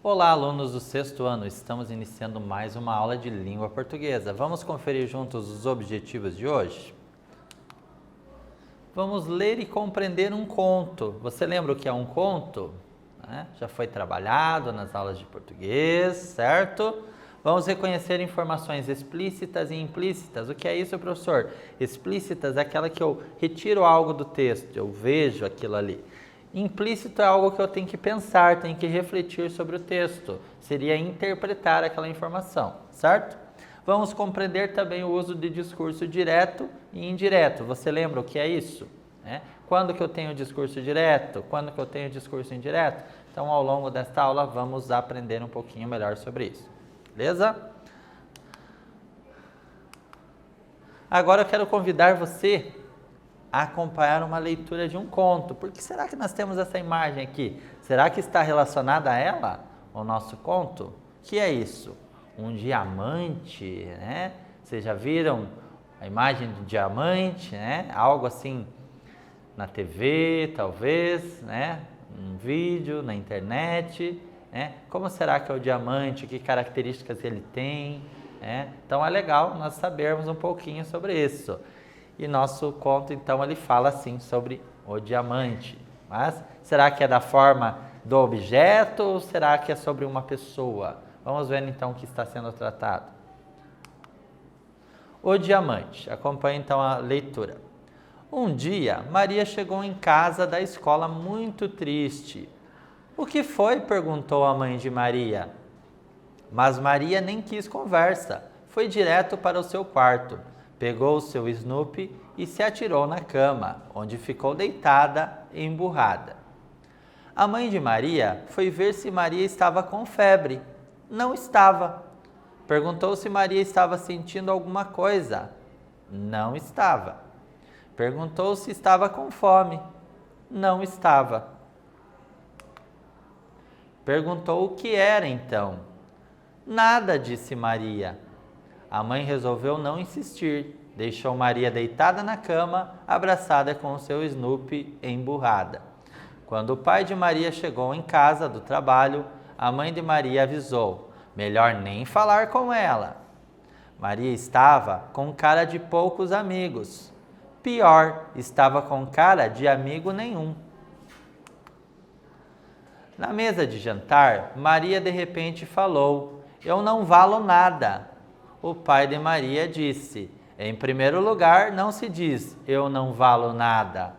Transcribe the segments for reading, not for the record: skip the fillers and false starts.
Olá, alunos do sexto ano, estamos iniciando mais uma aula de língua portuguesa. Vamos conferir juntos os objetivos de hoje? Vamos ler e compreender um conto. Você lembra o que é um conto? Já foi trabalhado nas aulas de português, certo? Vamos reconhecer informações explícitas e implícitas. O que é isso, professor? Explícitas é aquela que eu retiro algo do texto, eu vejo aquilo ali. Implícito é algo que eu tenho que pensar, tenho que refletir sobre o texto. Seria interpretar aquela informação, certo? Vamos compreender também o uso de discurso direto e indireto. Você lembra o que é isso? Quando que eu tenho discurso direto? Quando que eu tenho discurso indireto? Então, ao longo desta aula, vamos aprender um pouquinho melhor sobre isso. Beleza? Agora eu quero convidar você a acompanhar uma leitura de um conto. Por que será que nós temos essa imagem aqui? Será que está relacionada a ela, o nosso conto? O que é isso? Um diamante, né? Vocês já viram a imagem do diamante, né? Algo assim na TV, talvez, né? Um vídeo, na internet, né? Como será que é o diamante? Que características ele tem? Então é legal nós sabermos um pouquinho sobre isso. E nosso conto, então, ele fala assim sobre o diamante. Mas será que é da forma do objeto ou será que é sobre uma pessoa? Vamos ver, então, o que está sendo tratado. O diamante. Acompanhe, então, a leitura. Um dia, Maria chegou em casa da escola muito triste. O que foi? Perguntou a mãe de Maria. Mas Maria nem quis conversa. Foi direto para o seu quarto. Pegou o seu Snoopy e se atirou na cama, onde ficou deitada e emburrada. A mãe de Maria foi ver se Maria estava com febre. Não estava. Perguntou se Maria estava sentindo alguma coisa. Não estava. Perguntou se estava com fome. Não estava. Perguntou o que era então. Nada, disse Maria. A mãe resolveu não insistir, deixou Maria deitada na cama, abraçada com o seu Snoopy emburrada. Quando o pai de Maria chegou em casa do trabalho, a mãe de Maria avisou, melhor nem falar com ela. Maria estava com cara de poucos amigos. Pior, estava com cara de amigo nenhum. Na mesa de jantar, Maria de repente falou, eu não valo nada. O pai de Maria disse, em primeiro lugar, não se diz, eu não valo nada.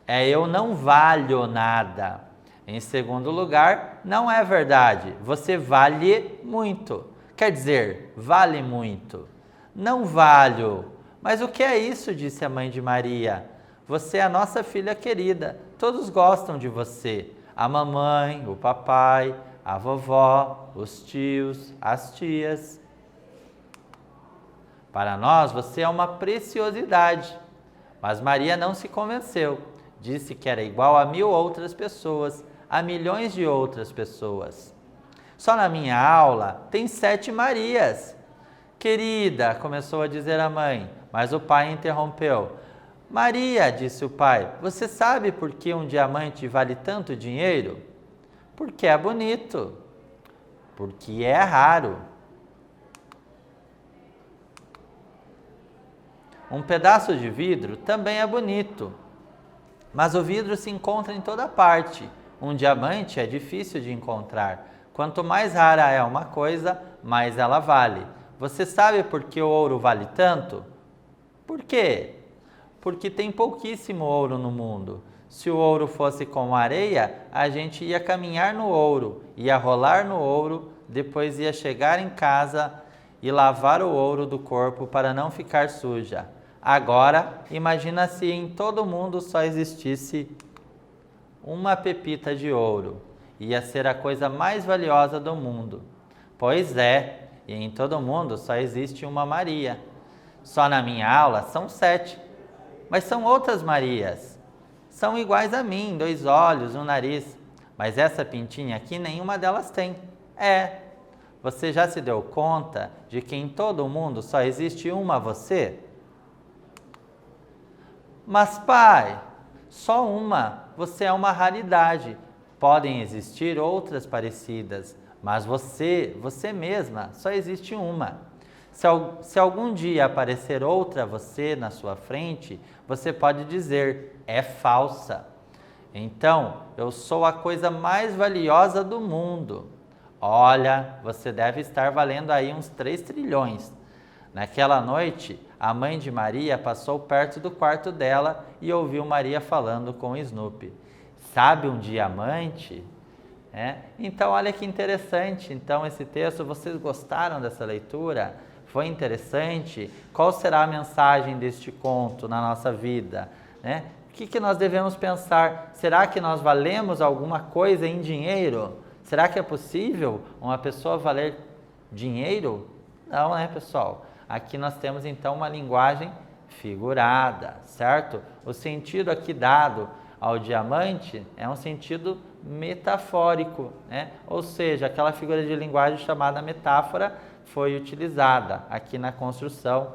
É eu não valho nada. Em segundo lugar, não é verdade, você vale muito. Quer dizer, vale muito. Não valho. Mas o que é isso? Disse a mãe de Maria. Você é a nossa filha querida, todos gostam de você. A mamãe, o papai, a vovó, os tios, as tias. Para nós, você é uma preciosidade. Mas Maria não se convenceu. Disse que era igual a 1000 outras pessoas, a milhões de outras pessoas. Só na minha aula tem 7 Marias. Querida, começou a dizer a mãe, mas o pai interrompeu. Maria, disse o pai, você sabe por que um diamante vale tanto dinheiro? Porque é bonito. Porque é raro. Um pedaço de vidro também é bonito, mas o vidro se encontra em toda parte. Um diamante é difícil de encontrar. Quanto mais rara é uma coisa, mais ela vale. Você sabe por que o ouro vale tanto? Por quê? Porque tem pouquíssimo ouro no mundo. Se o ouro fosse como areia, a gente ia caminhar no ouro, ia rolar no ouro, depois ia chegar em casa e lavar o ouro do corpo para não ficar suja. Agora, imagina se em todo mundo só existisse uma pepita de ouro. Ia ser a coisa mais valiosa do mundo. Pois é, e em todo mundo só existe uma Maria. Só na minha aula são 7. Mas são outras Marias. São iguais a mim, 2 olhos, um nariz. Mas essa pintinha aqui, nenhuma delas tem. Você já se deu conta de que em todo mundo só existe uma você? Mas pai, só uma, você é uma raridade. Podem existir outras parecidas, mas você mesma, só existe uma. Se algum dia aparecer outra você na sua frente, você pode dizer, é falsa. Então, eu sou a coisa mais valiosa do mundo. Olha, você deve estar valendo aí uns 3 trilhões. Naquela noite, a mãe de Maria passou perto do quarto dela e ouviu Maria falando com Snoopy. Sabe um diamante? Então, olha que interessante. Então, esse texto, vocês gostaram dessa leitura? Foi interessante? Qual será a mensagem deste conto na nossa vida? O que nós devemos pensar? Será que nós valemos alguma coisa em dinheiro? Será que é possível uma pessoa valer dinheiro? Não, né, pessoal? Aqui nós temos então uma linguagem figurada, certo? O sentido aqui dado ao diamante é um sentido metafórico, Ou seja, aquela figura de linguagem chamada metáfora foi utilizada aqui na construção,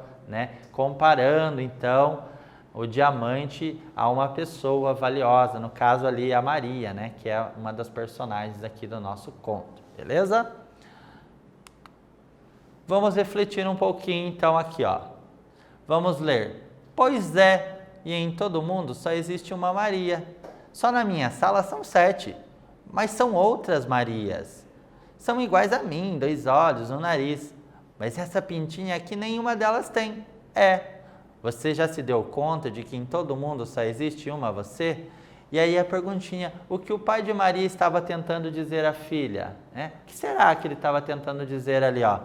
comparando então o diamante a uma pessoa valiosa, no caso ali a Maria, que é uma das personagens aqui do nosso conto, beleza? Vamos refletir um pouquinho então aqui, ó. Vamos ler. Pois é, e em todo mundo só existe uma Maria. Só na minha sala são 7, mas são outras Marias. São iguais a mim, 2 olhos, um nariz. Mas essa pintinha aqui nenhuma delas tem. Você já se deu conta de que em todo mundo só existe uma você? E aí a perguntinha, o que o pai de Maria estava tentando dizer à filha? O que será que ele estava tentando dizer ali, ó?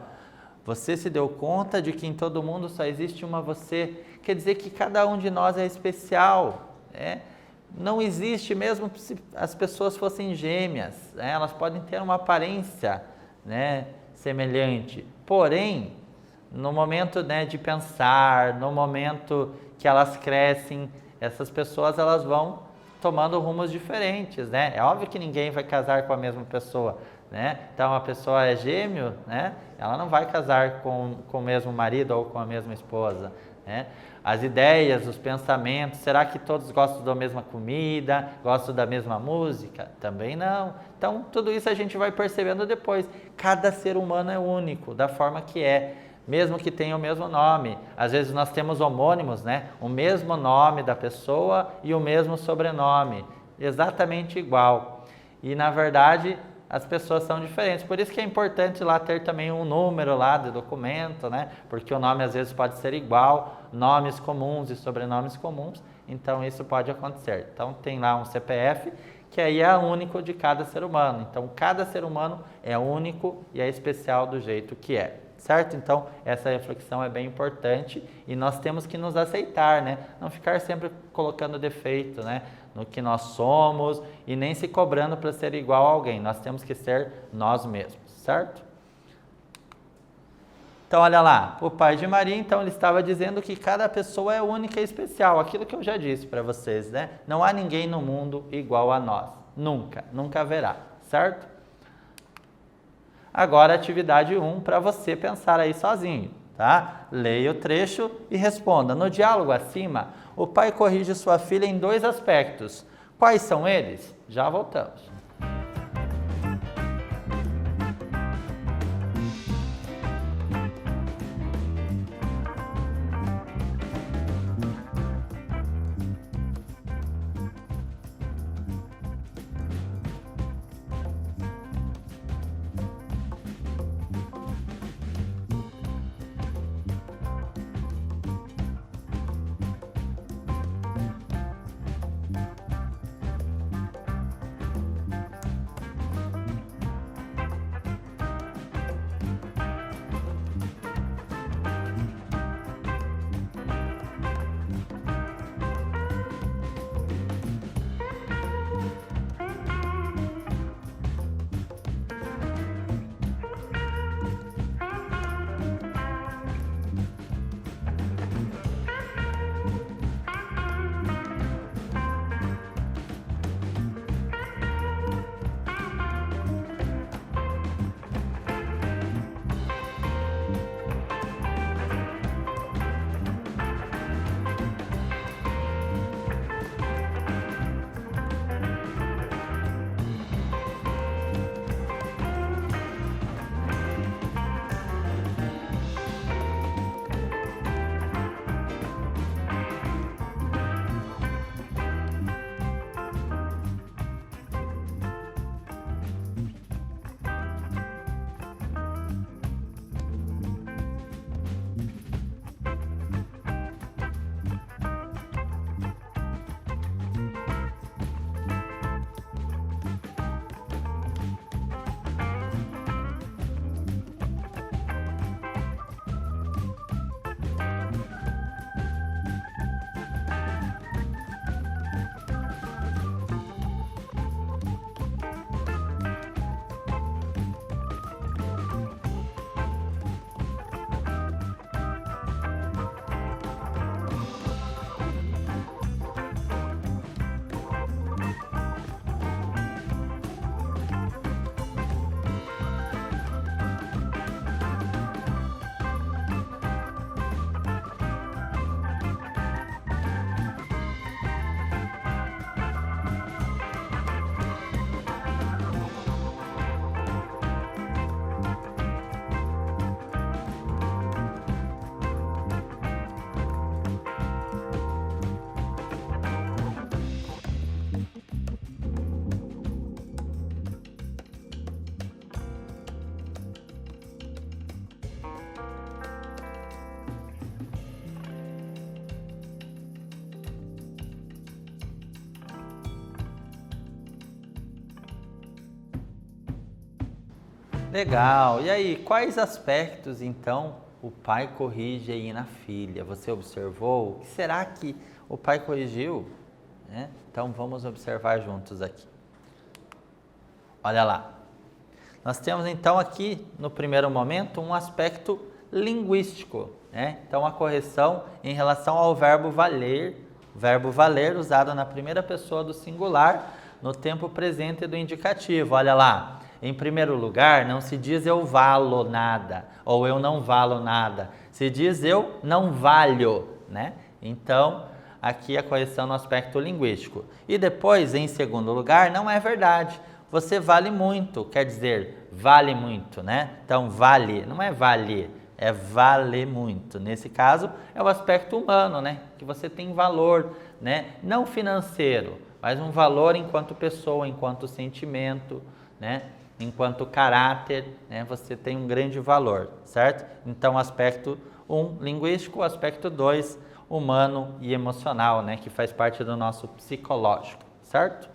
Você se deu conta de que em todo mundo só existe uma você? Quer dizer que cada um de nós é especial, Não existe, mesmo se as pessoas fossem gêmeas, elas podem ter uma aparência, semelhante. Porém, no momento de pensar, no momento que elas crescem, essas pessoas elas vão tomando rumos diferentes, É óbvio que ninguém vai casar com a mesma pessoa, Então, a pessoa é gêmeo, ela não vai casar com o mesmo marido ou com a mesma esposa, As ideias, os pensamentos, será que todos gostam da mesma comida, gostam da mesma música? Também não. Então, tudo isso a gente vai percebendo depois. Cada ser humano é único, da forma que é, mesmo que tenha o mesmo nome. Às vezes nós temos homônimos, o mesmo nome da pessoa e o mesmo sobrenome, exatamente igual. E, na verdade, as pessoas são diferentes. Por isso que é importante lá ter também um número lá do documento, Porque o nome às vezes pode ser igual, nomes comuns e sobrenomes comuns, então isso pode acontecer. Então tem lá um CPF, que aí é único de cada ser humano. Então cada ser humano é único e é especial do jeito que é, certo? Então essa reflexão é bem importante e nós temos que nos aceitar, Não ficar sempre colocando defeito, no que nós somos e nem se cobrando para ser igual a alguém. Nós temos que ser nós mesmos, certo? Então, olha lá, o pai de Maria, então, ele estava dizendo que cada pessoa é única e especial, aquilo que eu já disse para vocês, Não há ninguém no mundo igual a nós, nunca, nunca haverá, certo? Agora, atividade 1 para você pensar aí sozinho, tá? Leia o trecho e responda. No diálogo acima, o pai corrige sua filha em 2 aspectos. Quais são eles? Já voltamos. Legal. E aí, quais aspectos, então, o pai corrige aí na filha? Você observou? O que será que o pai corrigiu? Né? Então, vamos observar juntos aqui. Olha lá. Nós temos, então, aqui, no primeiro momento, um aspecto linguístico. Né? Então, a correção em relação ao verbo valer usado na primeira pessoa do singular, no tempo presente do indicativo. Olha lá. Em primeiro lugar, não se diz eu valo nada, ou eu não valo nada. Se diz eu não valho, né? Então, aqui a correção no aspecto linguístico. E depois, em segundo lugar, não é verdade. Você vale muito, quer dizer, vale muito, né? Então, vale, não é vale, é vale muito. Nesse caso, é o aspecto humano, né? Que você tem valor, né? Não financeiro, mas um valor enquanto pessoa, enquanto sentimento, né? Enquanto caráter, né, você tem um grande valor, certo? Então, aspecto 1, linguístico, aspecto 2, humano e emocional, né, que faz parte do nosso psicológico, certo?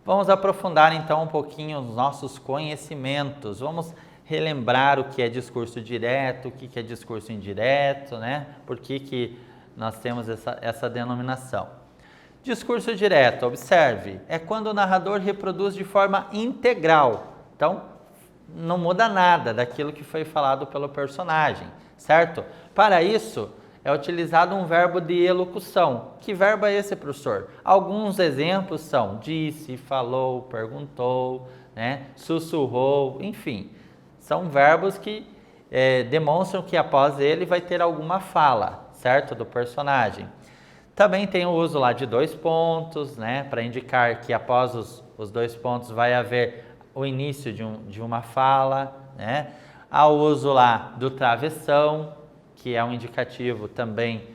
Vamos aprofundar, então, um pouquinho os nossos conhecimentos. Vamos relembrar o que é discurso direto, o que é discurso indireto, né? Por que nós temos essa denominação. Discurso direto, observe, é quando o narrador reproduz de forma integral. Então, não muda nada daquilo que foi falado pelo personagem, certo? Para isso, é utilizado um verbo de elocução. Que verbo é esse, professor? Alguns exemplos são disse, falou, perguntou, né? Sussurrou, enfim. São verbos que demonstram que após ele vai ter alguma fala, certo? Do personagem. Também tem o uso lá de 2 pontos, né, para indicar que após os 2 pontos vai haver o início de uma fala, né. Há o uso lá do travessão, que é um indicativo também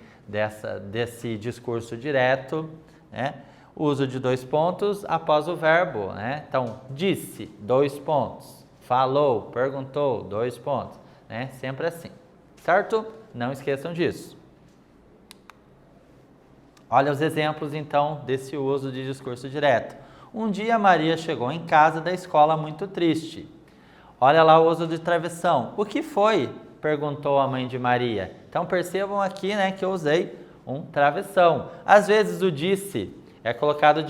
desse discurso direto, né. O uso de 2 pontos após o verbo, né. Então, disse, 2 pontos. Falou, perguntou, 2 pontos, né. Sempre assim, certo? Não esqueçam disso. Olha os exemplos, então, desse uso de discurso direto. Um dia Maria chegou em casa da escola muito triste. Olha lá o uso de travessão. O que foi? Perguntou a mãe de Maria. Então percebam aqui, né, que eu usei um travessão. Às vezes o disse é colocado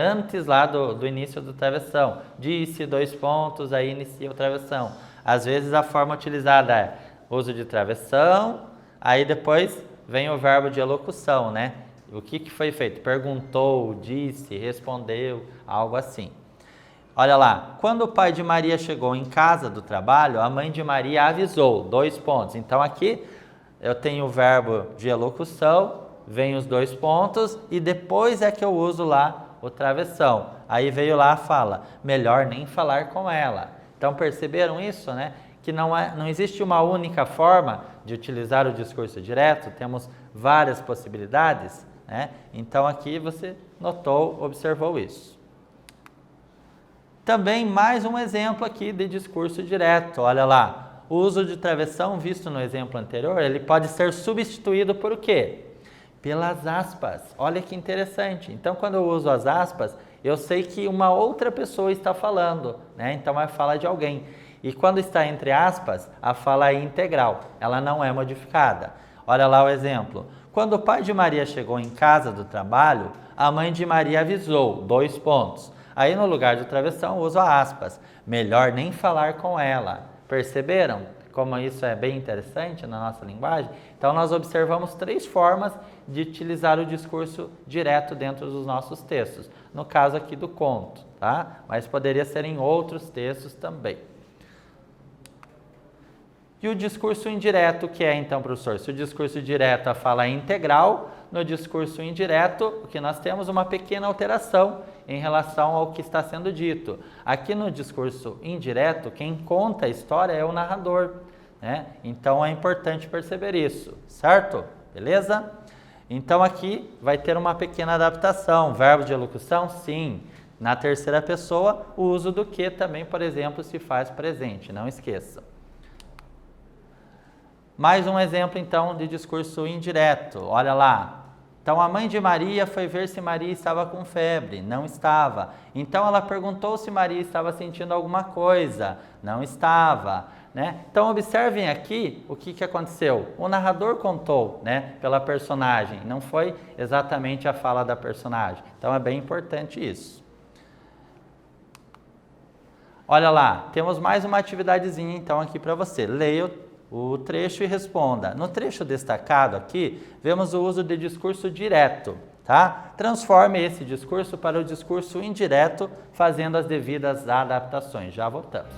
antes lá do início do travessão. Disse, 2 pontos, aí inicia o travessão. Às vezes a forma utilizada é uso de travessão, aí depois vem o verbo de elocução, né? O que foi feito? Perguntou, disse, respondeu, algo assim. Olha lá, quando o pai de Maria chegou em casa do trabalho, a mãe de Maria avisou, 2 pontos. Então aqui eu tenho o verbo de elocução, vem os 2 pontos e depois é que eu uso lá o travessão. Aí veio lá a fala, melhor nem falar com ela. Então perceberam isso, né? Que não existe uma única forma de utilizar o discurso direto, temos várias possibilidades, né? Então aqui você notou, observou isso. Também mais um exemplo aqui de discurso direto, olha lá. O uso de travessão, visto no exemplo anterior, ele pode ser substituído por o quê? Pelas aspas. Olha que interessante. Então quando eu uso as aspas, eu sei que uma outra pessoa está falando, né? Então é fala de alguém. E quando está entre aspas, a fala é integral, ela não é modificada. Olha lá o exemplo. Quando o pai de Maria chegou em casa do trabalho, a mãe de Maria avisou, 2 pontos. Aí no lugar do travessão uso aspas, melhor nem falar com ela. Perceberam como isso é bem interessante na nossa linguagem? Então nós observamos 3 formas de utilizar o discurso direto dentro dos nossos textos. No caso aqui do conto, tá? Mas poderia ser em outros textos também. E o discurso indireto, que é então, professor? Se o discurso direto a fala é integral, no discurso indireto, o que nós temos uma pequena alteração em relação ao que está sendo dito. Aqui no discurso indireto, quem conta a história é o narrador, né? Então é importante perceber isso, certo? Beleza? Então aqui vai ter uma pequena adaptação. Verbo de elocução, sim. Na terceira pessoa, o uso do que também, por exemplo, se faz presente, não esqueça. Mais um exemplo, então, de discurso indireto. Olha lá. Então, a mãe de Maria foi ver se Maria estava com febre. Não estava. Então, ela perguntou se Maria estava sentindo alguma coisa. Não estava. Né? Então, observem aqui o que aconteceu. O narrador contou, né, pela personagem. Não foi exatamente a fala da personagem. Então, é bem importante isso. Olha lá, temos mais uma atividadezinha então aqui para você. Leia o trecho e responda. No trecho destacado aqui, vemos o uso de discurso direto, tá? Transforme esse discurso para o discurso indireto, fazendo as devidas adaptações. Já voltamos.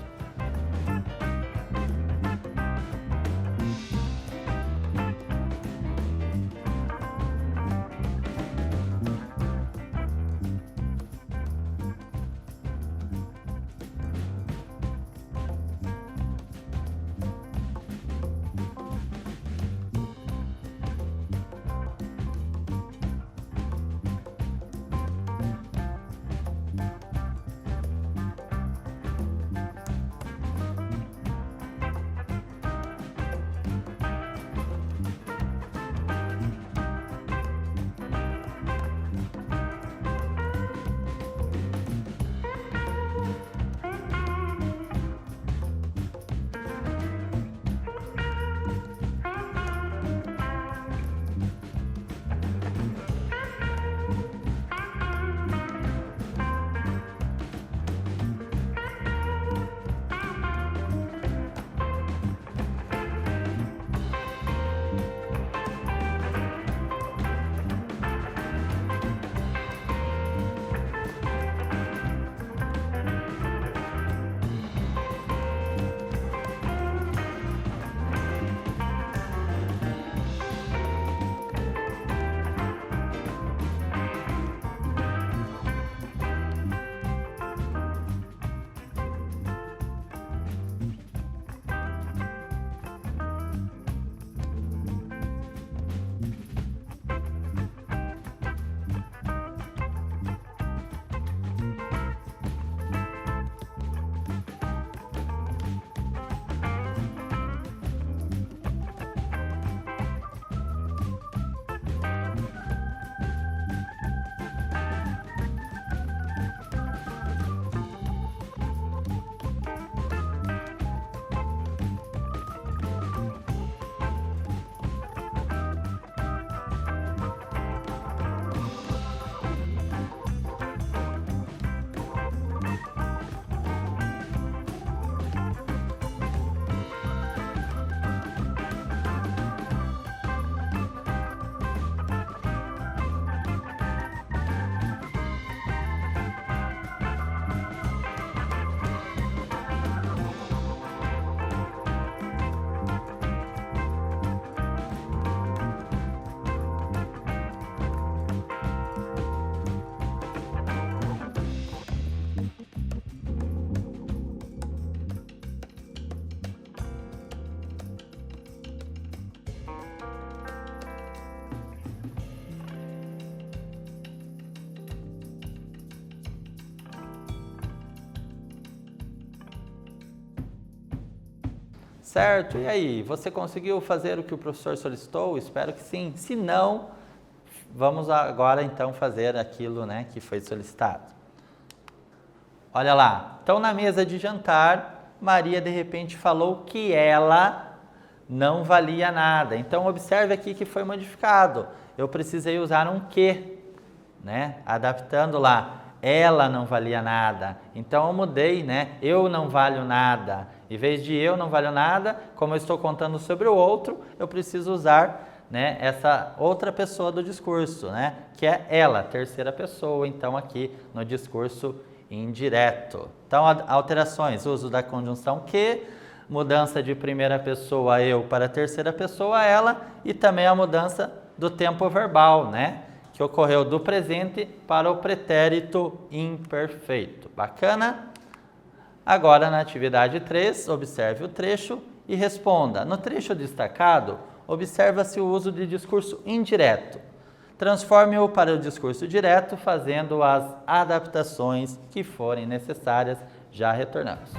Certo? E aí, você conseguiu fazer o que o professor solicitou? Espero que sim. Se não, vamos agora então fazer aquilo, né, que foi solicitado. Olha lá. Então, na mesa de jantar, Maria de repente falou que ela não valia nada. Então, observe aqui que foi modificado. Eu precisei usar um que, né? Adaptando lá. Ela não valia nada. Então, eu mudei, né? Eu não valho nada. Em vez de eu não valho nada, como eu estou contando sobre o outro, eu preciso usar, né, essa outra pessoa do discurso, né? Que é ela, terceira pessoa, então aqui no discurso indireto. Então, alterações, uso da conjunção que, mudança de primeira pessoa eu para terceira pessoa ela e também a mudança do tempo verbal, né? Que ocorreu do presente para o pretérito imperfeito. Bacana? Agora, na atividade 3, observe o trecho e responda. No trecho destacado, observa-se o uso de discurso indireto. Transforme-o para o discurso direto, fazendo as adaptações que forem necessárias. Já retornamos.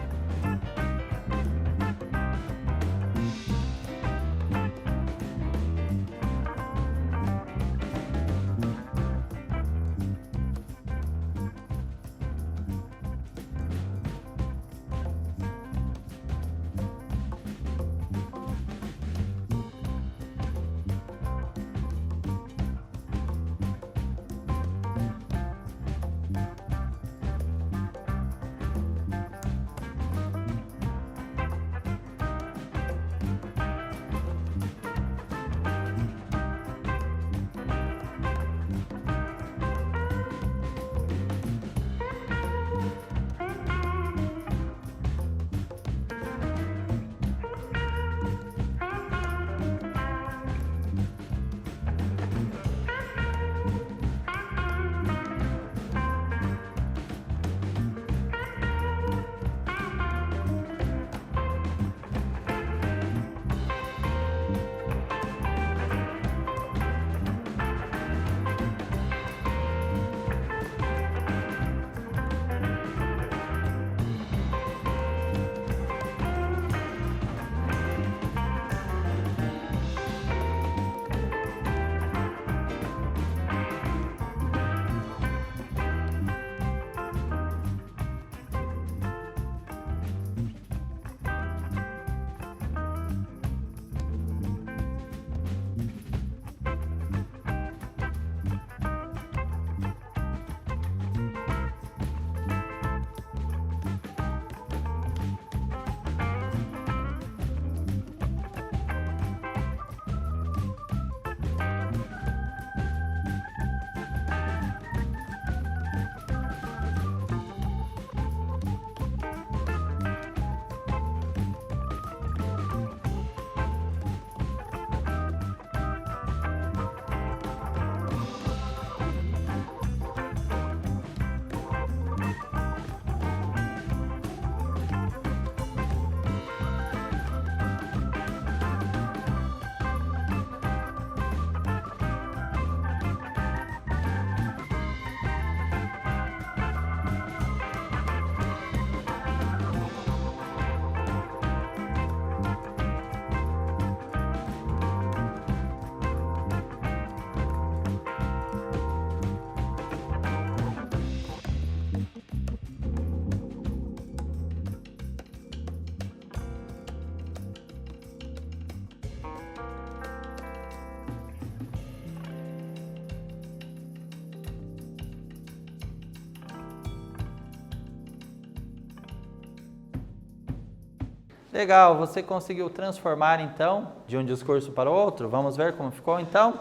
Legal, você conseguiu transformar então de um discurso para o outro? Vamos ver como ficou então?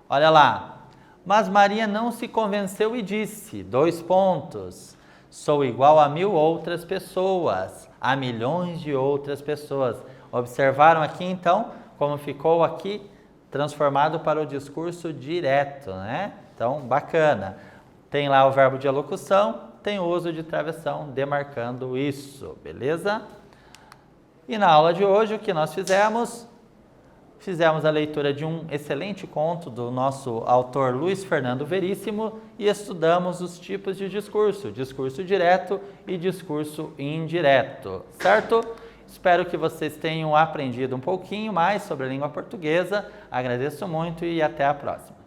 Olha lá. Mas Maria não se convenceu e disse, 2 pontos, sou igual a 1000 outras pessoas, a milhões de outras pessoas. Observaram aqui então como ficou aqui transformado para o discurso direto, né? Então, bacana. Tem lá o verbo de alocução, tem o uso de travessão demarcando isso, beleza? E na aula de hoje o que nós fizemos? Fizemos a leitura de um excelente conto do nosso autor Luiz Fernando Veríssimo e estudamos os tipos de discurso, discurso direto e discurso indireto, certo? Espero que vocês tenham aprendido um pouquinho mais sobre a língua portuguesa. Agradeço muito e até a próxima.